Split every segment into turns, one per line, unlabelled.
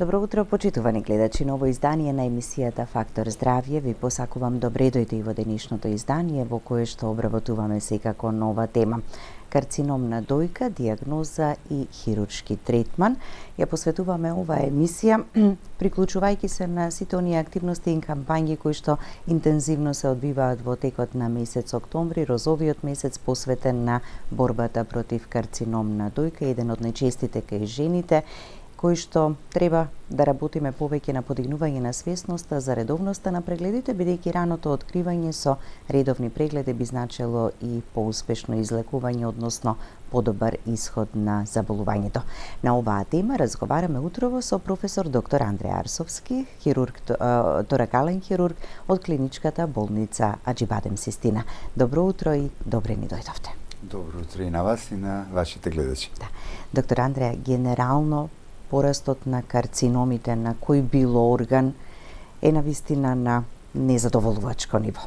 Добро утро, почитувани гледачи. Ново издание на емисијата Фактор здравје. Ви посакувам добре дојде и во денешното издание во кое што обработуваме секако нова тема. Карцином на дојка, диагноза и хируршки третман. Ја посветуваме оваа емисија приклучувајќи се на сите оние активности и кампањи кои што интензивно се одвиваат во текот на месец октомври, розовиот месец посветен на борбата против карцином на дојка, еден од најчестите кај жените, кои што треба да работиме повеќе на подигнување на свесноста за редовноста на прегледите, бидејќи раното откривање со редовни прегледи би значило и поуспешно излекување, односно подобар исход на заболувањето. На оваа тема разговараме утрово со професор доктор Андреја Арсовски, хирург, торакален хирург од клиничката болница Аџибадем Систина. Добро утро и добре ни дојдовте.
Добро утро и на вас и на вашите гледачи.
Да. Доктор Андреја, генерално порастот на карциномите на кој било орган е навистина на незадоволувачко ниво.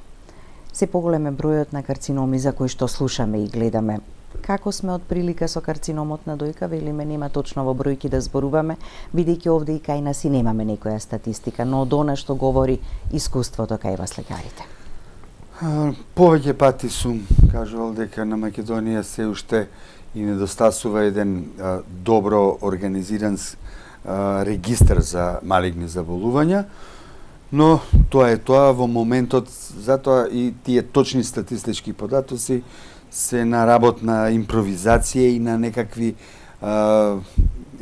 Се поголем е бројот на карциноми за кои што слушаме и гледаме. Како сме од прилика со карциномот на дојка, велиме нема точно во бројки да зборуваме, бидејќи овде и кај нас и немаме некоја статистика, но од она што говори искуството кај вас лекарите.
Повеќе пати сум кажувал дека на Македонија се уште и недостасува еден добро организиран регистар за малигни заболувања, но тоа е тоа во моментот, затоа и тие точни статистички податоци се на работ на импровизација и на некакви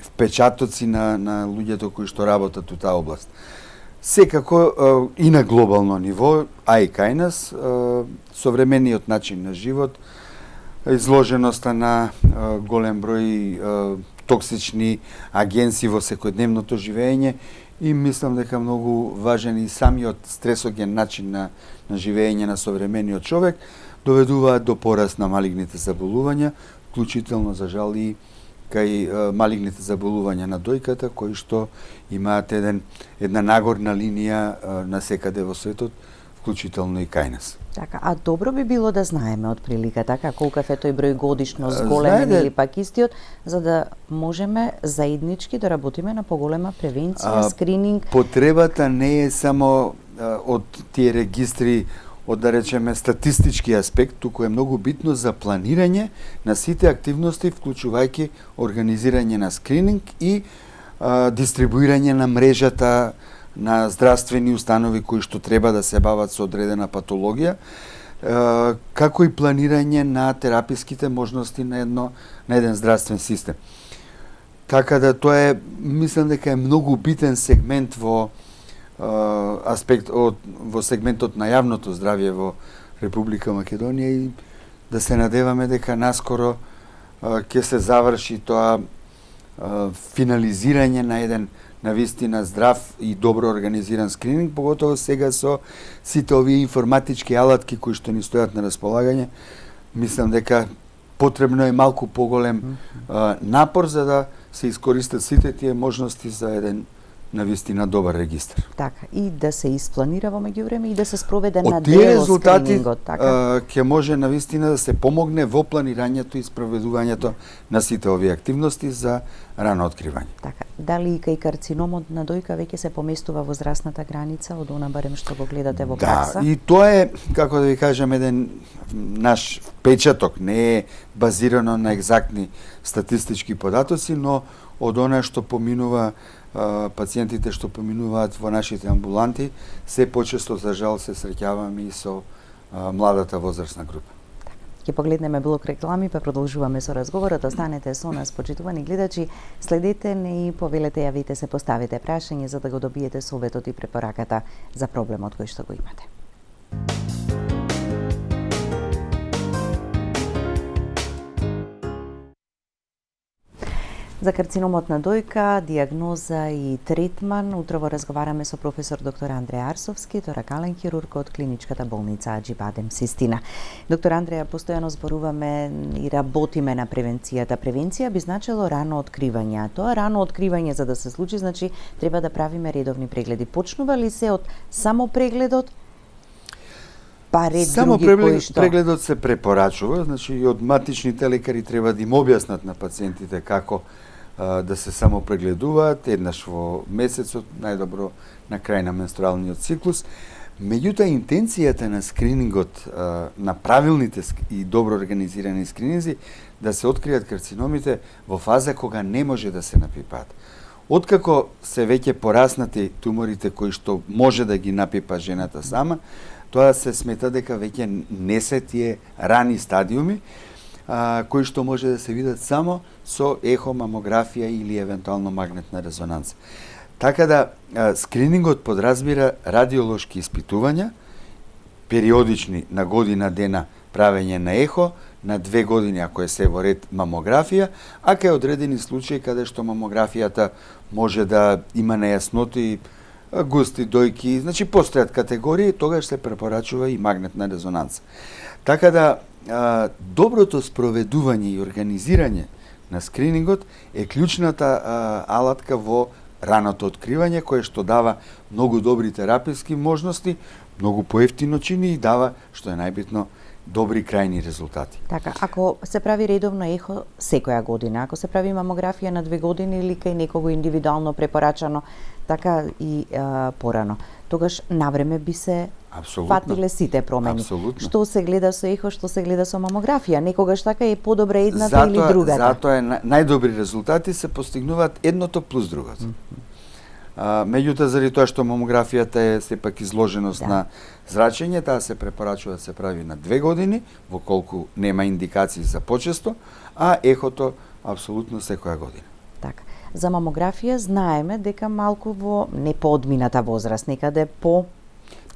впечатоци на луѓето кои што работат у таа област. Секако и на глобално ниво, а и кај нас, современиот начин на живот, изложеноста на голем број токсични агенси во секојдневното живење и мислам дека многу важен и самиот стресоген начин на живење на современиот човек доведуваат до пораст на малигните заболувања, вклучително за жал и кај малигните заболувања на дојката, кои што имаат една нагорна линија на секаде во светот, вклучително и кај нас.
Така, а добро би било да знаеме од прилика така колкав е тој број годишно зголемен или пак истиот, за да можеме заеднички да работиме на поголема превенција, скрининг.
Потребата не е само од тие регистри од, да речеме, статистички аспект, туку е многу битно за планирање на сите активности, вклучувајќи организирање на скрининг и дистрибуирање на мрежата на здравствени установи кои што треба да се бават со одредена патологија, како и планирање на тераписките можности на еден здравствен систем. Така да тоа е, мислам дека е многу битен сегмент во во сегментот на јавното здравје во Република Македонија и да се надеваме дека наскоро ќе се заврши тоа финализирање на еден навистина здрав и добро организиран скрининг, поготово сега со сите овие информатички алатки кои што ни стојат на располагање. Мислам дека потребно е малку поголем напор за да се искористат сите тие можности за еден навистина добар регистар.
Така, и да се испланира во меѓувреме и да се спроведе на
тие
дело
резултати
скринингот, така.
Ќе може навистина да се помогне во планирањето и спроведувањето на сите овие активности за рано откривање.
Така, дали и кај карциномот на дојка веќе се поместува возрастната граница од она барем што го гледате во пракса?
Да, и тоа е, како да ви кажам, еден наш впечаток, не е базирано на екзактни статистички податоци, но од она што поминува пациентите што поминуваат во нашите амбуланти, се почесто за жал се среќаваме и со младата возрастна група.
Ќе погледнеме блок реклами, па продолжуваме со разговорот. Останете со нас, почитувани гледачи. Следете не и повелете, јавите се, поставите прашање за да го добиете советот и препораката за проблемот кој што го имате. За карциномот на дојка, диагноза и третман, утрово разговараме со професор доктор Андреја Арсовски, торакален хирург од клиничката болница Аџибадем Систина. Доктор Андреја, постојано зборуваме и работиме на превенцијата. Превенција би значило рано откривање, а тоа рано откривање за да се случи, значи треба да правиме редовни прегледи. Почнува ли се од само прегледот, па ред
само
други кои што?
Прегледот се препорачува, значи и од матичните лекари треба да им објаснат на пациентите како да се само прегледуваат еднаш во месецот, најдобро на крај на менструалниот циклус. Меѓутоа, интенцијата на скринингот, на правилните и добро организирани скрининзи, да се откријат карциномите во фаза кога не може да се напипаат. Откако се веќе пораснати туморите кои што може да ги напипа жената сама, тоа се смета дека веќе не се тие рани стадиуми, кои што може да се видат само со ехо, мамографија или евентуално магнетна резонанца. Така да, скринингот подразбира радиолошки испитувања, периодични на година дена правење на ехо, на 2 години ако е се во ред мамографија, а кај одредени случаи каде што мамографијата може да има нејасноти, густи дојки, значи постојат категории, тогаш се препорачува и магнетна резонанца. Така да, доброто спроведување и организирање на скринингот е клучната алатка во раното откривање, кое што дава многу добри тераписки можности, многу поевтино чини и дава, што е најбитно, добри крајни резултати.
Така, ако се прави редовно ехо секоја година, ако се прави мамографија на 2 години или кај некого индивидуално препорачано, така и порано, тогаш навреме би се фатиле сите промени.
Апсолутно.
Што се гледа со ехо, што се гледа со мамографија, некогаш така е подобра едната или другата.
Затоа најдобри резултати се постигнуваат едното плюс другото. Меѓутоа, заради тоа што мамографијата е сепак изложеност на зрачење, таа се препорачува да се прави на 2 години, во колку нема индикации за почесто, а ехото апсолутно секоја година.
Така. За мамографија знаеме дека малку во неподмината возраст, некаде по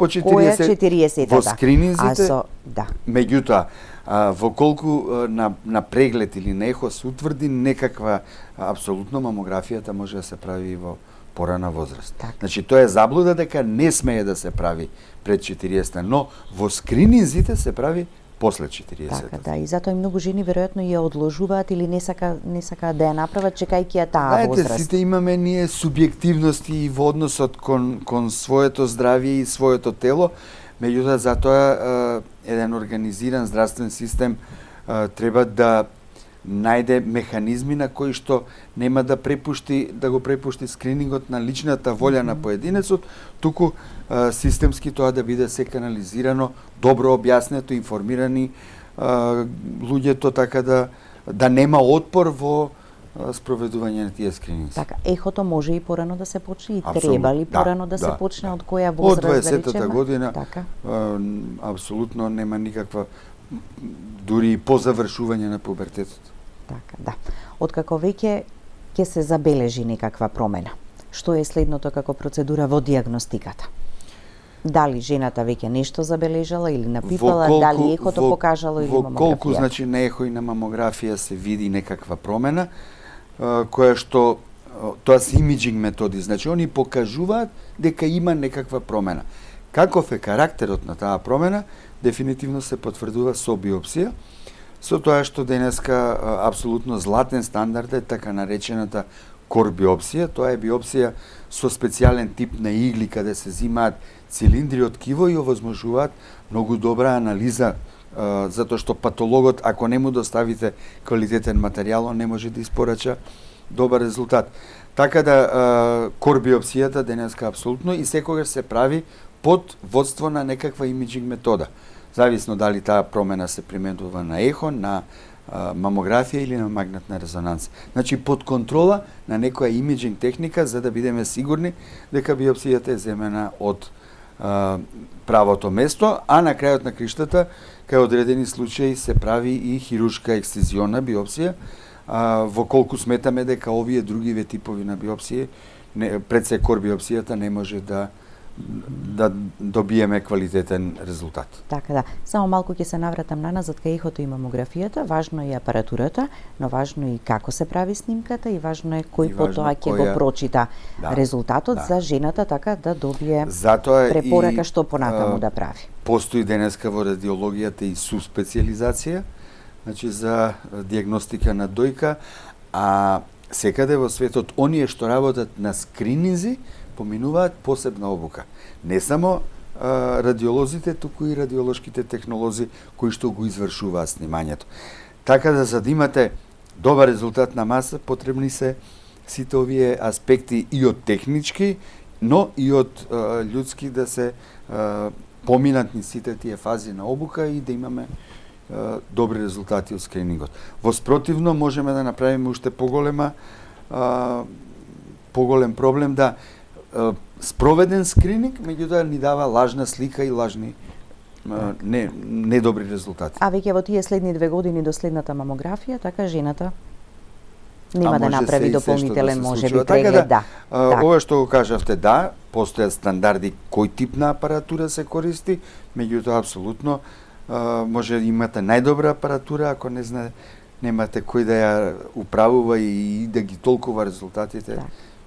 40-та.
Во скрининзите,
да.
Меѓутоа, во колку на преглед или на ехо се утврди некаква, апсолутно мамографијата може да се прави и во порана возраст.
Так.
Значи, тоа е заблуда дека не смее да се прави пред 40-та, но во скрининзите се прави после 40-та.
Така, да, и затоа и многу жени веројатно ја одложуваат или не сакаат да ја направат чекајќи ја таа возраст.
Знаете, сите имаме ние субјективности и во односот кон своето здравје и своето тело, меѓутоа затоа еден организиран здравствен систем треба да најде механизми на кои што нема да го препушти скринингот на личната волја на поединецот, туку системски тоа да биде се канализирано, добро објаснето, информирани луѓето, така да нема отпор во спроведување на тие скрининзи.
Така, ехото може и порано да се почне, и
Апсолутно,
треба ли порано да се почне, од која возраст,
од 20-та година,
така?
Апсолутно нема никаква, дури и по завршување на пубертетот.
Така, да. Откако веќе ќе се забележи некаква промена, што е следното како процедура во дијагностиката? Дали жената веќе нешто забележала или напипала, дали ехото покажало или мамографија?
Во колку, значи, на ехо и на мамографија се види некаква промена, која што, тоа се имиджинг методи, значи, они покажуваат дека има некаква промена. Каков е карактерот на таа промена, дефинитивно се потврдува со биопсија, со тоа што денеска апсолутно златен стандард е така наречената кор биопсија. Тоа е биопсија со специјален тип на игли каде се зимаат цилиндри од киво и овозможуваат многу добра анализа, затоа што патологот, ако не му доставите квалитетен материјал, он не може да испорача добар резултат. Така да кор биопсијата денеска апсолутно и секогаш се прави под водство на некаква имиджинг метода. Зависно дали таа промена се применува на ехо, на мамографија или на магнетна резонанца. Значи, под контрола на некоја имиджинг техника, за да бидеме сигурни дека биопсијата е земена од правото место, а на крајот на криштата, кај одредени случаи се прави и хируршка ексцизиона биопсија, во колку сметаме дека овие другиве типови на биопсија, пред се кор биопсијата не може да добиеме квалитетен резултат.
Така да, само малку ќе се навратам наназад кај ехото и мамографијата, важно е и апаратурата, но важно е и како се прави снимката и важно е кој потоа ќе го прочита резултатот за жената, така да добие препорака што понатаму да прави.
Постои денеска во радиологијата и суспециализација, значи за дијагностика на дојка, а секаде во светот оние што работат на скрининзи поминуваат посебна обука. Не само радиолозите, туку и радиолошките технолози кои што го извршуваат снимањето. Така да, за да имате добар резултат на маса, потребни се сите овие аспекти и од технички, но и од људски да се поминат ни сите тие фази на обука и да имаме добри резултати од скринингот. Во спротивно можеме да направиме уште поголем проблем да спроведен скрининг, меѓутоа ни дава лажна слика и лажни недобри резултати.
А веќе во тие следни 2 години до следната мамографија, така жената нема да направи дополнителен можеби преглед, да.
Ова што го кажавте, да, постојат стандарди кој тип на апаратура се користи, меѓутоа апсолутно може да имате најдобра апаратура, ако не знае, немате кој да ја управува и да ги толкува резултатите,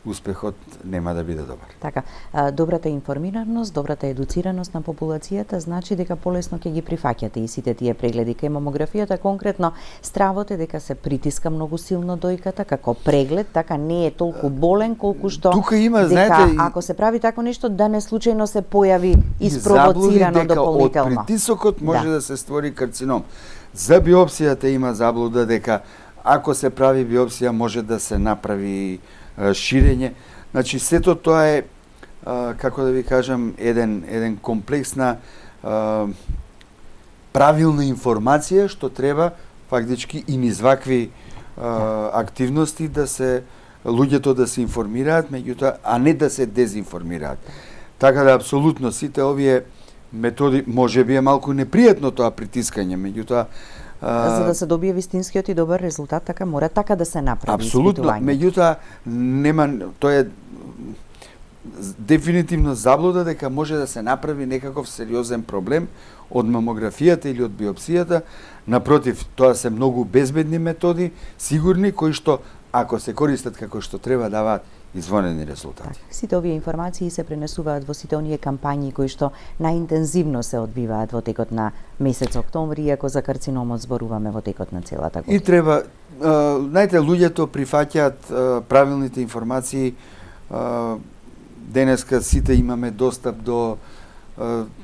успехот нема да биде добар.
Така, добрата информираност, добрата едуцираност на популацијата значи дека полесно ќе ги прифаќате и сите тие прегледи. Кај мамографијата конкретно стравот е дека се притиска многу силно дојката како преглед, така не е толку болен колку што
тука има,
дека
знаете,
ако се прави тако нешто да не случајно се појави испровоцирано дополнително.
Од притисокот може да се створи карцином. За биопсијата има заблуда дека ако се прави биопсија може да се направи ширење. Значи сето тоа е како да ви кажам еден комплексна правилна информација што треба фактички и низ вакви активности да се луѓето да се информираат, меѓутоа а не да се дезинформираат. Така да апсолутно сите овие методи можеби е малку непријатно тоа притискање, меѓутоа
за да се добие вистинскиот и добар резултат, така мора така да се направи
апсолутно, меѓутоа нема, тоа е дефинитивно заблуда дека може да се направи некаков сериозен проблем од мамографијата или од биопсијата. Напротив, тоа се многу безбедни методи, сигурни, кои што ако се користат како што треба даваат извонени резултати.
Так, сите овие информации се пренесуваат во сите оние кампањи кои што најинтензивно се одвиваат во текот на месец октомври, иако за карциномот зборуваме во текот на целата година.
И треба, знаете, луѓето прифаќаат правилните информации. Денеска сите имаме достап до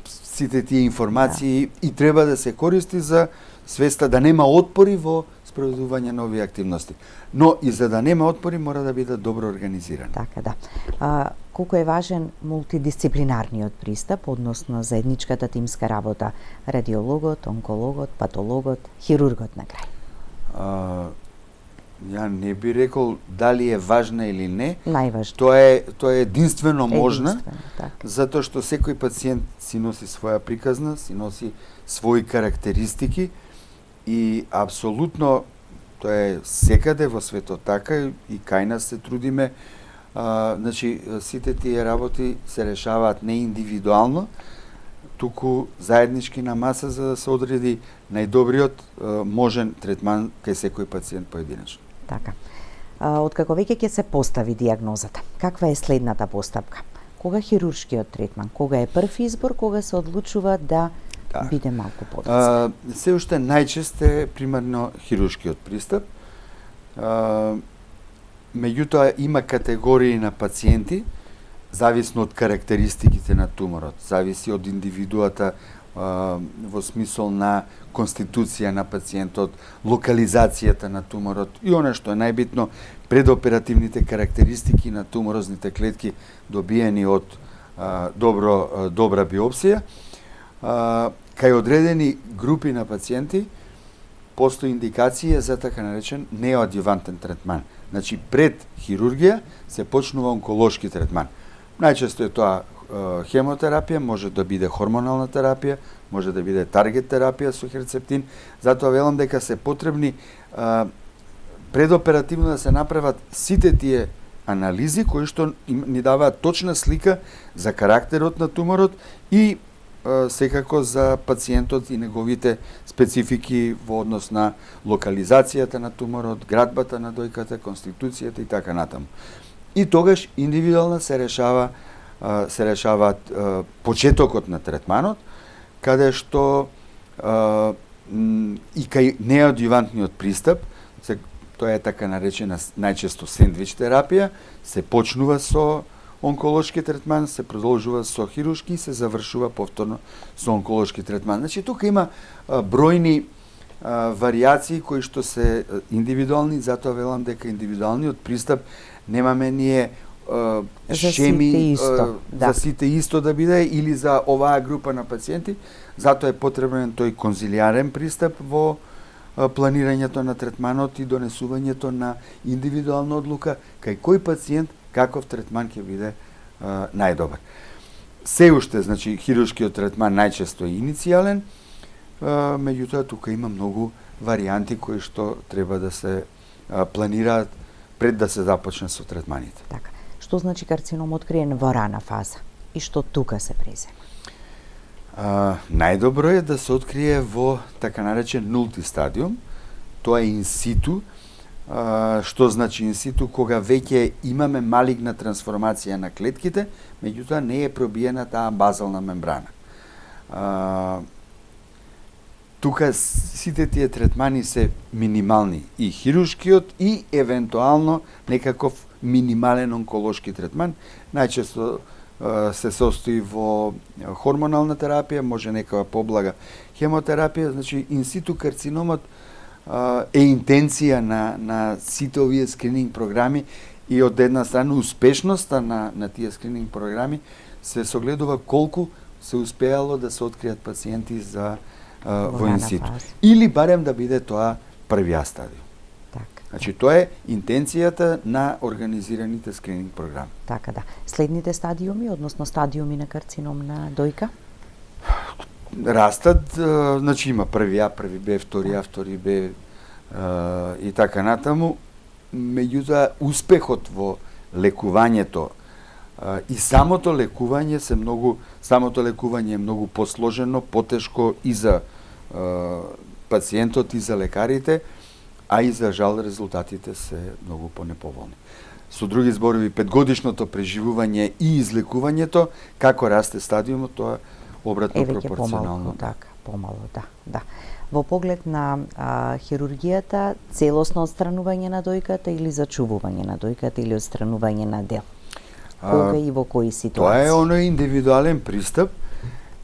сите тие информации и треба да се користи за свеста да нема отпори во спроведување на овие активности. Но и за да нема отпори мора да биде добро организиран.
Така да. Колку е важен мултидисциплинарниот пристап, односно заедничката тимска работа, радиологот, онкологот, патологот, хирургот на крај?
Ја не би рекол дали е важна или не.
Најважно.
Тоа е единствено можна,
така.
затоа што секој пациент си носи своја приказна, си носи своји карактеристики и апсолутно тоа е секаде во светот така и кај нас се трудиме. Значи сите тие работи се решаваат не индивидуално, туку заеднички на маса за да се одреди најдобриот можен третман кај секој пациент поединечно.
Така. Откако веќе ќе се постави дијагнозата, каква е следната постапка? Кога хируршкиот третман? Кога е прв избор? Кога се одлучува да биде малку подоцна?
Се уште најчест е примарно хируршкиот пристап. Меѓутоа има категории на пациенти, зависно од карактеристиките на туморот, зависи од индивидуата во смисол на конституција на пациентот, локализацијата на туморот и она што е најбитно, предоперативните карактеристики на туморозните клетки добиени од добра биопсија. Кај одредени групи на пациенти постои индикација за така наречен неоадјувантен третман. Значи пред хирургија се почнува онколошки третман. Најчесто е тоа хемотерапија, може да биде хормонална терапија, може да биде таргет терапија со херцептин. Затоа велам дека се потребни предоперативно да се направат сите тие анализи кои што ни даваат точна слика за карактерот на туморот и секако за пациентот и неговите специфики во однос на локализацијата на туморот, градбата на дојката, конституцијата и така натаму. И тогаш индивидуално се решаваат почетокот на третманот, каде што и кај неоадјувантниот пристап, тоа е така наречена најчесто сендвич терапија, се почнува со онколошки третман, се продолжува со хируршки и се завршува повторно со онколошки третман. Значи тука има бројни варијации кои што се индивидуални, затоа велам дека индивидуалниот пристап немаме ние шеми за сите исто да биде или за оваа група на пациенти, затоа е потребен тој конзилиарен пристап во планирањето на третманот и донесувањето на индивидуална одлука кај кој пациент каков третман ќе биде најдобар. Се уште, значи, хируршкиот третман најчесто е иницијален, меѓутоа тука има многу варијанти кои што треба да се планираат пред да се започне со третманите.
Така. Што значи карцином откриен во рана фаза и што тука се презема?
Најдобро е да се открие во така наречен нулти стадиум, тоа е инситу. Што значи инситу? Кога веќе имаме малигна трансформација на клетките, меѓутоа не е пробиена таа базална мембрана. Тука сите тие третмани се минимални, и хируршкиот и евентуално некаков минимален онколошки третман. Најчесто се состои во хормонална терапија, може некава поблага хемотерапија, значи инситу карциномот е интенција на сите овие скрининг програми и од една страна успешноста на тие скрининг програми се согледува колку се успеало да се откријат пациенти за во инситу. Или барем да биде тоа првиот стадиум. Значи, тоа е интенцијата на организираните скрининг програми.
Така да. Следните стадиуми, односно стадиуми на карцином на дојка?
Растат, значи има први А, први Б, втори А, втори Б и така натаму. Меѓутоа, успехот во лекувањето и самото лекување е многу посложено, потешко и за пациентот и за лекарите, а и за жал резултатите се многу понеповолни. Со други зборови, 5-годишното преживување и излекувањето, како расте стадиумот, тоа обратно пропорционално.
Помало, да. Во поглед на хирургијата, целосно отстранување на дојката или зачувување на дојката или отстранување на дел? Кога и во кои ситуации?
Тоа е оној индивидуален пристап,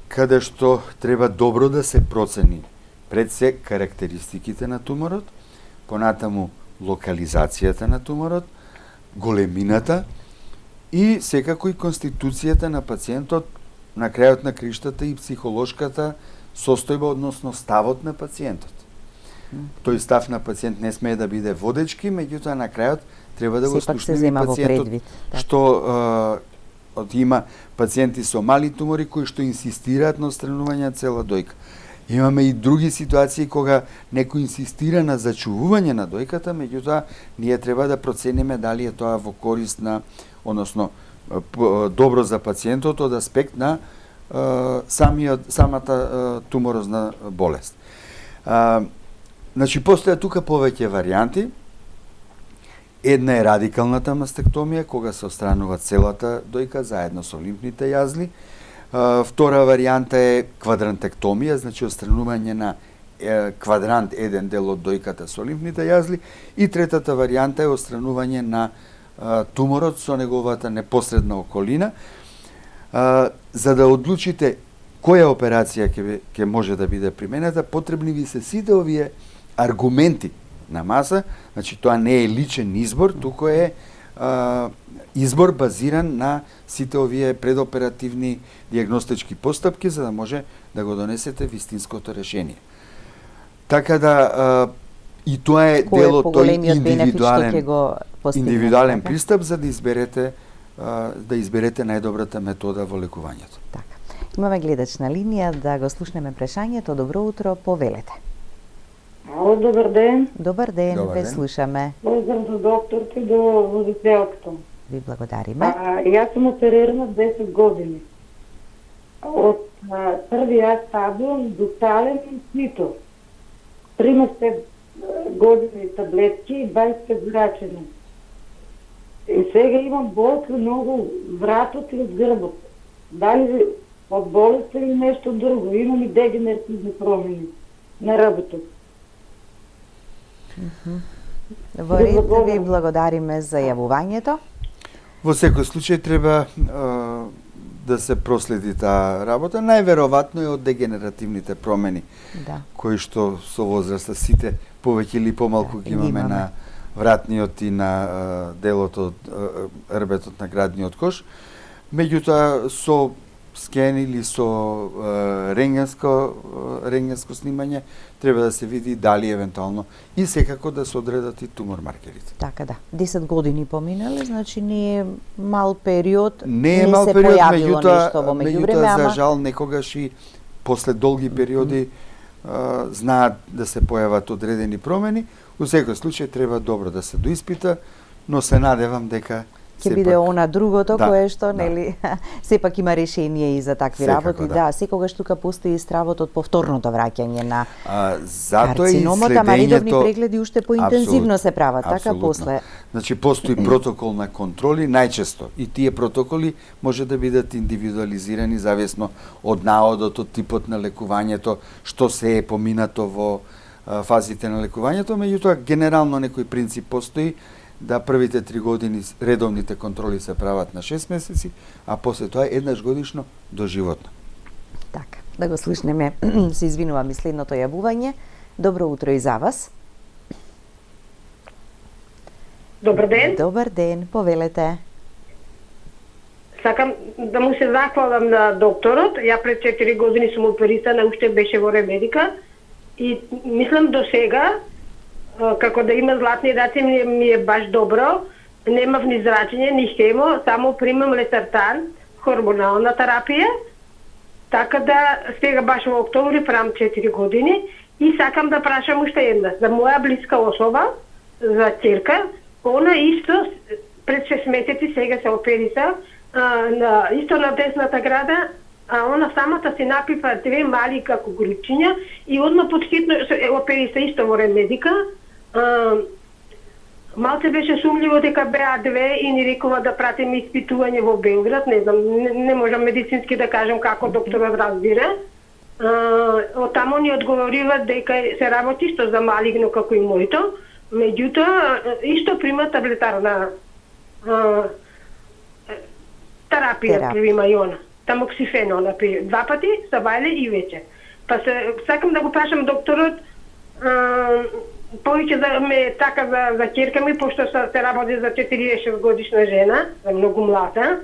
каде што треба добро да се процени пред се карактеристиките на туморот, понатаму локализацијата на туморот, големината и секако и конституцијата на пациентот на крајот на криштата и психолошката состојба, односно ставот на пациентот. Тој став на пациент не смее да биде водечки, меѓутоа на крајот треба да го слушнеме пациентот, што има пациенти со мали тумори кои што инсистираат на отстранување на цела дојка. Имаме и други ситуации кога некој инсистира на зачувување на дојката, меѓутоа ние треба да процениме дали е тоа во корист на, односно добро за пациентот од аспект на самата туморозна болест. Значи, постоја тука повеќе варијанти. Една е радикалната мастектомија, кога се отстранува целата дојка заедно со лимфните јазли. Втора варијанта е квадрантектомија, значи отстранување на квадрант еден дел од дојката со лимфните јазли. И третата варијанта е отстранување на туморот со неговата непосредна околина. За да одлучите која операција ќе може да биде применета, потребни ви се сите овие аргументи на маса, значи тоа не е личен избор, туку е избор базиран на сите овие предоперативни диагностички постапки, за да може да го донесете вистинското решение. Така да, и тоа е дел од тој индивидуален пристап за да изберете најдобрата метода во лекувањето.
Така. Имаме гледач на линија, да го слушнеме прашањето. Добро утро, повелете.
Ало, добар ден.
Добар ден, ве слушаме.
Поздрав до докторка и до водителката.
Ви благодариме.
Јас сум оперирана 10 години. Од првиот стадиум до тален инситу. 30 години таблетки и 20 зрачени. И сега имам болка многу вратот и од грбот. Дали од болест или нешто друго. Имам и дегенеративни промени на работот.
Во ред, ви благодариме за јавувањето.
Во секој случај треба да се проследи таа работа. Најверојатно е од дегенеративните промени,
Да.
кои што со возраста сите повеќе или помалку ги имаме на вратниот и на делот од рбетот на градниот кош. Меѓутоа со скен или со рентгенско снимање треба да се види дали евентуално и секако да се одредат и тумор маркерите.
Така да. 10 години поминале, значи не е мал период,
Не е мал
се
период,
појавило нешто во меѓувреме,
меѓутоа за
ама
жал некогаш и после долги периоди знаат да се појават одредени промени. У секој случај треба добро да се доиспита, но се надевам дека
ќе биде она другото кое што
да.
нели сепак има решение и за такви
Секако,
работи. Да, секогаш тука постои стравот од повторното враќање на
затоа и
карциномот, ама редовни
следењето
прегледи уште поинтензивно се прават, така
апсолутно.
после.
Значи постои протокол на контроли најчесто и тие протоколи може да бидат индивидуализирани зависно од наодот, од типот на лекувањето, што се е поминато во фазите на лекувањето, меѓутоа генерално некој принцип постои да првите 3 години редовните контроли се прават на 6 месеци, а после тоа еднаш годишно доживотно.
Така, да го слушнеме. Се извинувам и следното јавување. Добро утро и за вас.
Добар ден.
Добар ден, повелете.
Сакам да му се захвалам на докторот. Ја пред 4 години сум оперисана, уште беше во ремедика и мислам до сега како да има златни раци ми е баш добро. Немав ни зрачење, ни хемо, само примам лесартан, хормонална терапија. Така да сега баш во октомври правам 4 години и сакам да прашам уште една за моја блиска особа, за ќерка. Она исто пред 6 месеци сега се опериса исто на десната града, а она самата се напипа 2 мали како гручиња и одма подхитно се опериса исто во ремедика. Малце беше сумливо дека беа 2 и ни рекува да пратиме испитување во Белград, не знам, не можам медицински да кажам како докторот разбира. Од тамо ни одговориват дека се работи исто за малигно како и моето, меѓутоа исто прима таблетарна терапија прима и она. Тамоксифен она пие 2 пати, сабајле и вечер. Па сакам да го прашам докторот повеќе да ме така за ќерка ми, пошто се работи за 46 годишна жена, за многу млада.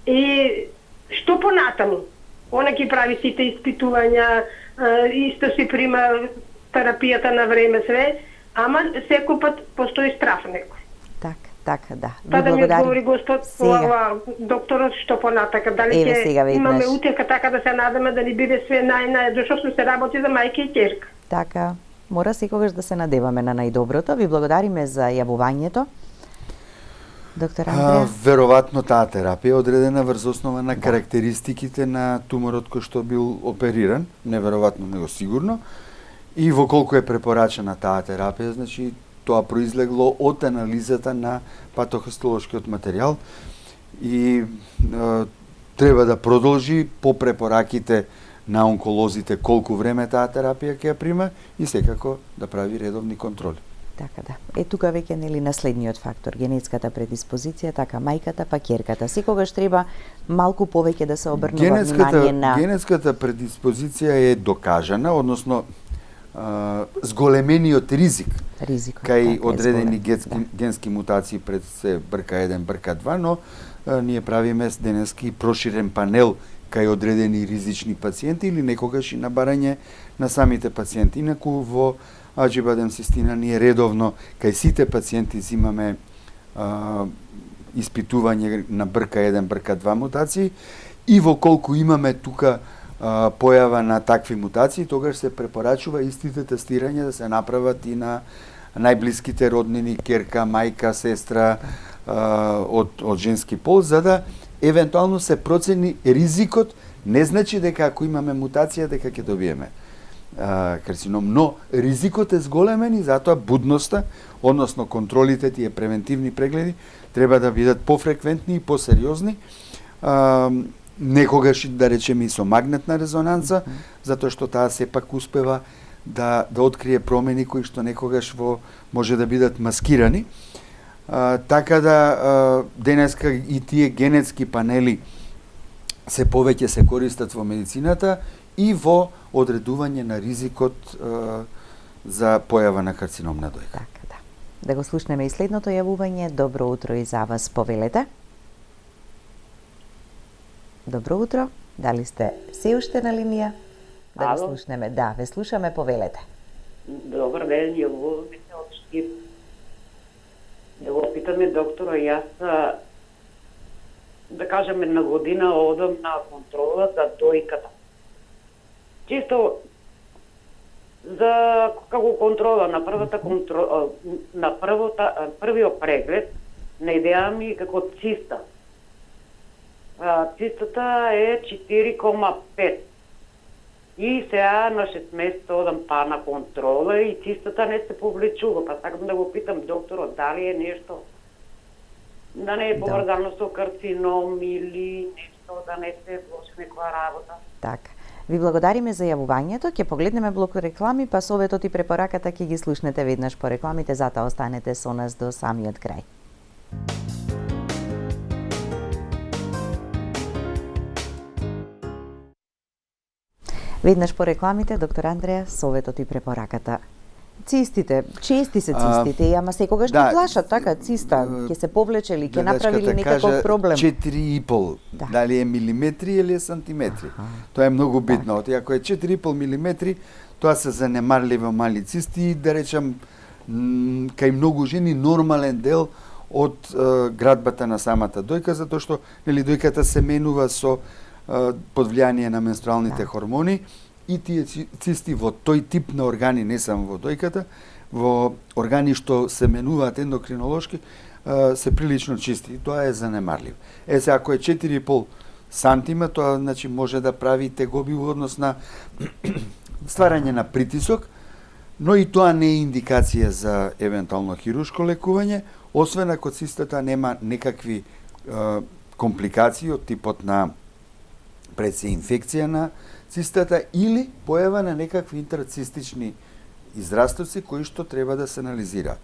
И што понатаму? Она ќе прави сите испитувања, исто си прима терапијата на време све, ама секој пат постои страв некој.
Така, да.
Па да ми одговори господ докторот што понатака, дали ќе имаме утеха, така да се надаме да ни биде све зашто се работи за мајка и ќерка.
Така, мора секогаш да се надеваме на најдоброто. Ви благодариме за јавувањето. Доктор Андреа?
Веројатно таа терапија е одредена врз основа на карактеристиките на туморот кој што бил опериран, неверојатно него сигурно, и во колку е препорачена таа терапија, значи тоа произлегло од анализата на патохистолошкиот материјал и треба да продолжи по препораките на онколозите колку време таа терапија ќе ја прима и секако да прави редовни контроли.
Така да. Тука веќе нели наследниот фактор, генетската предиспозиција, така мајката па ќерката. Секогаш треба малку повеќе да се обрнува внимание на
генетската предиспозиција е докажана, односно зголемениот ризик кај одредени генски мутации пред се брка 1, брка 2, но ние правиме денески проширен панел кај одредени ризични пациенти или некогаш и на барање на самите пациенти. Инаку во Аџибадем Систина ние редовно кај сите пациенти имаме испитување на брка 1, брка 2 мутации и во колку имаме тука појава на такви мутации, тогаш се препорачува истите тестирања да се направат и на најблиските роднини, ќерка, мајка, сестра од женски пол, за да евентуално се процени ризикот. Не значи дека ако имаме мутација дека ќе добиеме карцином, но ризикот е зголемен и затоа будноста, односно контролите, тие превентивни прегледи треба да бидат пофреквентни и посериозни. Некогаш да речеме и со магнетна резонанца, затоа што таа сепак успева да открие промени кои што некогаш може да бидат маскирани. Така да денеска и тие генетски панели се повеќе се користат во медицината и во одредување на ризикот за појава на карцином на дојка.
Така, да. Да го слушнеме и следното јавување. Добро утро и за вас, повелете. Добро утро. Дали сте се уште на линија? Да го слушнеме. Да, ве слушаме, повелете.
Добар ден, јавуваме се од Штип. Да го питаме доктора, јас да кажеме на година одам на контрола за дојката. Чисто за како контрола на првата контрола, на првиот преглед најдеа ми како циста. Цистата е 4,5. И сега на 6 месеца одам па на контрола и цистата не се повлечува. Па сакам да го питам докторот дали е нешто да не е поврзано со карцином или нешто да не се влоши некоја работа.
Така. Ви благодариме за јавувањето. Ќе погледнеме блок реклами, па советот и препораката ќе ги слушнете веднаш по рекламите, затоа останете со нас до самиот крај. Веднаш по рекламите, доктор Андреја, советот и препораката. Цистите, чести се цистите, ама секогаш не плашат, така, циста, ќе се повлече или ќе направи ли некаков проблем?
4,5, дали е милиметри или е сантиметри. Тоа е многу битно. Ако е 4,5 милиметри, тоа се занемарливо мали цисти, да речам, кај многу жени нормален дел од градбата на самата дојка, затоа што дојката се менува со под влијание на менструалните хормони и тие цисти во тој тип на органи, не само во дојката, во органи што се менуваат ендокринолошки, се прилично чисти. Тоа е занемарливо. Се, ако е 4,5 сантима, тоа значи може да прави тегоби во однос на стварање на притисок, но и тоа не е индикација за евентуално хируршко лекување, освен ако цистата нема некакви компликации од типот на предсе инфекција на цистата или појава на некакви интерцистични израстоци кои што треба да се анализираат.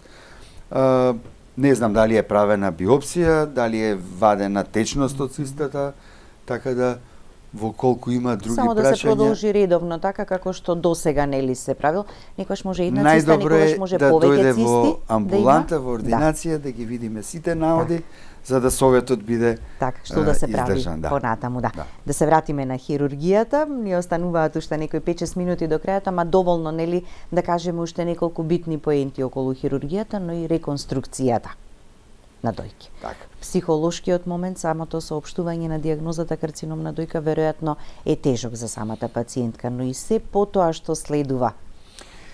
Не знам дали е правена биопсија, дали е вадена течност од цистата, така да во колку има други прашања.
Само да се продолжи редовно, така како што досега нели се правил, некојаш може една циста, некојаш може повеќе цисти.
Најдобро е во амбуланта, во ординација, да ги видиме сите наоди, за да советот биде
така, што да се прави
издржан,
понатаму, Да се вратиме на хирургијата, ни остануваат уште некои 5-6 минути до крајот, ама доволно, нели, да кажеме уште неколку битни поенти околу хирургијата, но и реконструкцијата на дојки.
Така.
Психолошкиот момент, самото соопштување на дијагнозата карцином на дојка веројатно е тежок за самата пациентка, но и се потоа што следува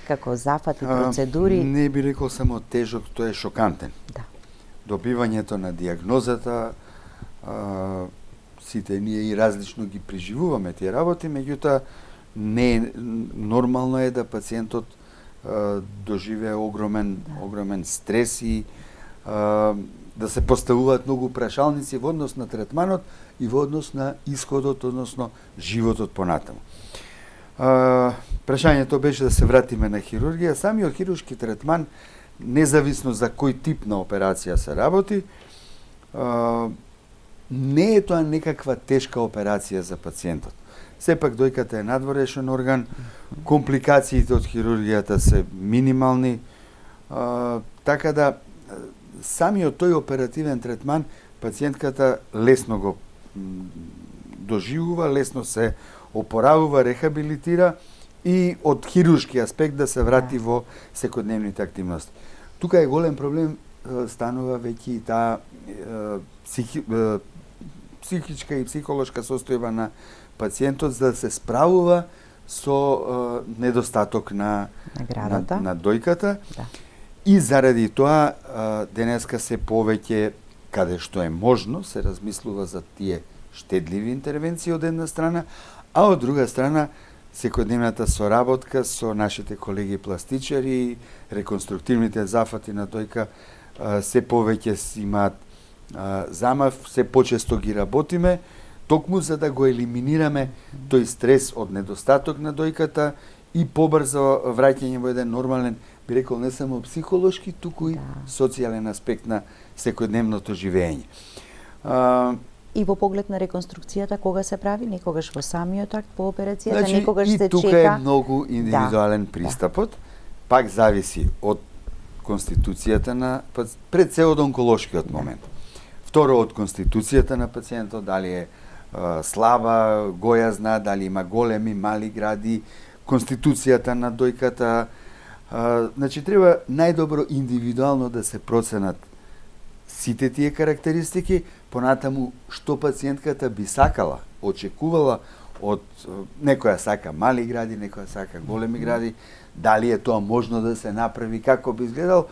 како зафати, процедури.
Не би рекол само тежок, тоа е шокантен.
Да.
Добивањето на дијагнозата, сите ние и различно ги преживуваме тие работи, меѓутоа не нормално е да пациентот доживее огромен стрес и да се поставуваат многу прашалници во однос на третманот и во однос на исходот, односно животот понатаму. Прашањето беше да се вратиме на хирургија. Самиот хируршки третман, независно за кој тип на операција се работи, не е тоа некаква тешка операција за пациентот. Сепак дојката е надворешен орган, компликациите од хирургијата се минимални, така да самиот тој оперативен третман пациентката лесно го доживува, лесно се опоравува, рехабилитира и од хируршки аспект да се врати во секојдневните активности. Тука е голем проблем, станува веќе и таа психичка и психолошка состојба на пациентот за да се справува со недостаток на дојката. Да. И заради тоа денеска се повеќе, каде што е можно, се размислува за тие штедливи интервенции од една страна, а од друга страна секојдневната соработка со нашите колеги пластичари, реконструктивните зафати на дојка се повеќе имаат замав, се почесто ги работиме, токму за да го елиминираме тој стрес од недостаток на дојката и побрзо враќање во еден нормален, би рекол, не само психолошки, туку и социјален аспект на секојдневното живење.
И во поглед на реконструкцијата кога се прави, некогаш во самиот акт по операцијата,
Значи,
некогаш
и
се
тука
чека.
е многу индивидуален пристапот. Пак зависи од конституцијата на пред се од онколошкиот момент. Второ, од конституцијата на пациентот, дали е слаба, гојазна, дали има големи, мали гради, конституцијата на дојката. Значи, треба најдобро индивидуално да се проценат сите тие карактеристики, понатаму што пациентката би сакала, очекувала од некоја сака мали гради, некоја сака големи гради, дали е тоа можно да се направи, како би изгледал.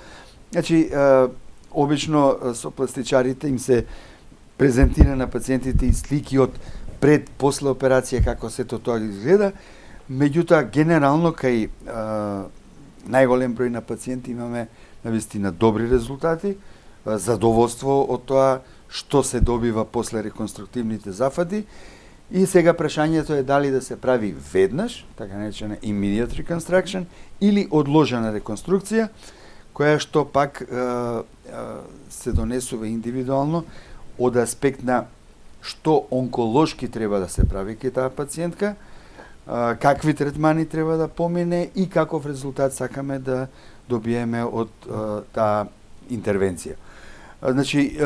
Значи, обично со пластичарите им се презентира на пациентите и слики од пред после операција како сето тоа изгледа. Меѓутоа, генерално кај најголем број на пациенти имаме навистина добри резултати, задоволство од тоа што се добива после реконструктивните зафати. И сега прашањето е дали да се прави веднаш, така наречена immediate reconstruction, или одложена реконструкција, која што пак се донесува индивидуално од аспект на што онколошки треба да се прави кај таа пациентка, какви третмани треба да помине и каков резултат сакаме да добиеме од таа интервенција. Значи,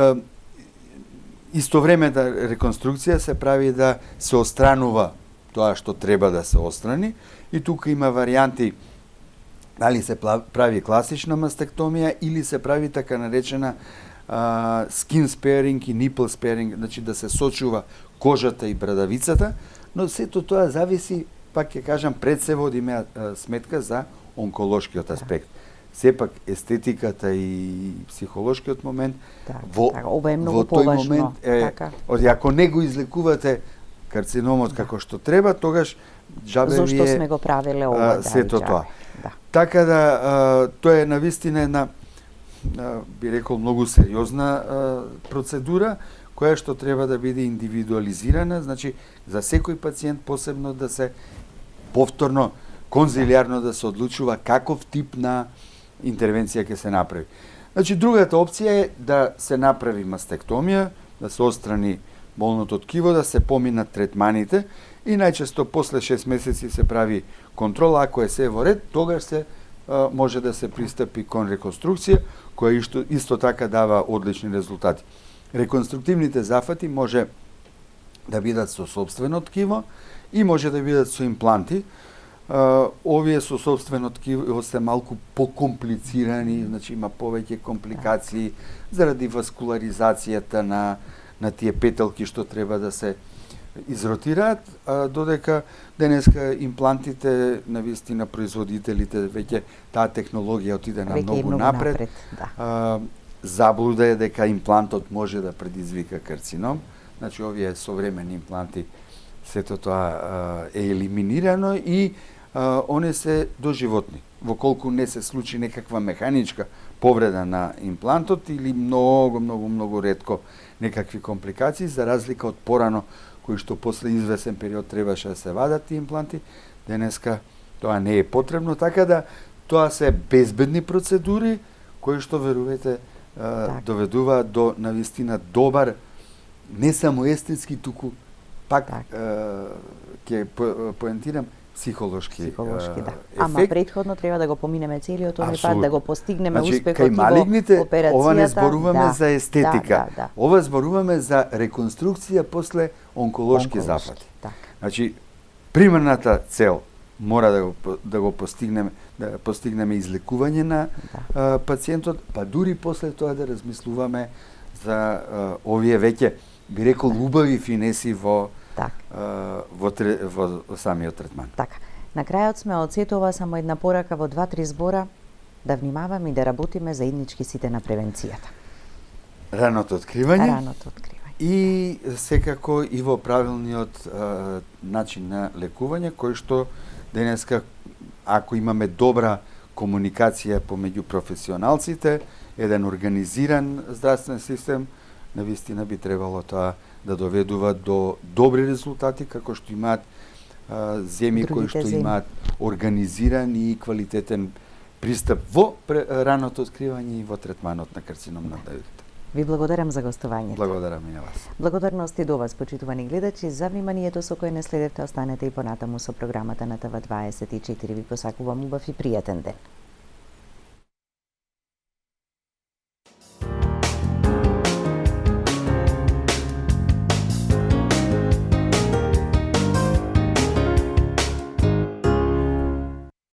исто време да реконструкција се прави да се отстранува тоа што треба да се отстрани, и тука има варијанти дали се прави класична мастектомија или се прави така наречена skin sparing и nipple sparing, значи да се сочува кожата и брадавицата, но сето тоа зависи, пак ќе кажам, пред се водиме сметка за онколошкиот аспект. Сепак естетиката и психолошкиот момент
ова е многу
во тој
поважно.
момент е, ако не го излекувате карциномот како што треба, тогаш џабе ви е
зошто сме го правеле ова,
сето тоа.
Да.
Така да тоа е навистина една би рекол многу сериозна процедура која што треба да биде индивидуализирана, значи за секој пациент посебно да се повторно конзилиарно да се одлучува каков тип на интервенција ќе се направи. Значи другата опција е да се направи мастектомија, да се отстрани болното ткиво, да се поминат третманите и најчесто после 6 месеци се прави контрола, ако е се во ред, тогаш се може да се пристапи кон реконструкција, која исто така дава одлични резултати. Реконструктивните зафати може да бидат со сопствено ткиво и може да бидат со импланти. Овие со сопствено ткиво се малку покомплицирани, значи има повеќе компликации заради васкуларизацијата на тие петелки што треба да се изротираат, додека денеска имплантите, навистина производителите, веќе таа технологија отиде на многу напред. Заблуда е дека имплантот може да предизвика карцином, значи овие современи импланти, сето тоа е елиминирано и они се доживотни. Во колку не се случи некаква механичка повреда на имплантот или многу ретко некакви компликации, за разлика од порано, кои што после извесен период требаше да се вадат тие импланти, денеска тоа не е потребно, така да тоа се безбедни процедури кои што верувате доведуваат до навистина добар, не само естетски, туку пак ќе поентирам психолошки
да. Ама претходно треба да го поминеме целиот оној пат, да го постигнеме успехот
кај малигните,
во операцијата.
Ова не зборуваме за естетика. Ова зборуваме за реконструкција после онколошки зафати. Значи, примерната цел мора да го постигнеме, да постигнеме излекување на пациентот, па дури после тоа да размислуваме за овие веќе, би рекол, убави финеси во самиот третман.
Така. На крајот сме од сето ова само една порака во 2-3 збора да внимаваме и да работиме заеднички сите на превенцијата.
Раното откривање.
Раното откривање.
И секако и во правилниот начин на лекување, кој што денеска, ако имаме добра комуникација помеѓу професионалците, еден организиран здравствен систем, навистина би требало тоа да доведува до добри резултати, како што имаат земји кои што имаат организиран и квалитетен пристап во раното откривање и во третманот на карцином на дојката.
Ви благодарам за гостувањето.
Благодарам и на вас.
Благодарности до вас, почитувани гледачи, за вниманието со кое не следевте. Останете и понатаму со програмата на ТВ24. Ви посакувам убав и пријатен ден.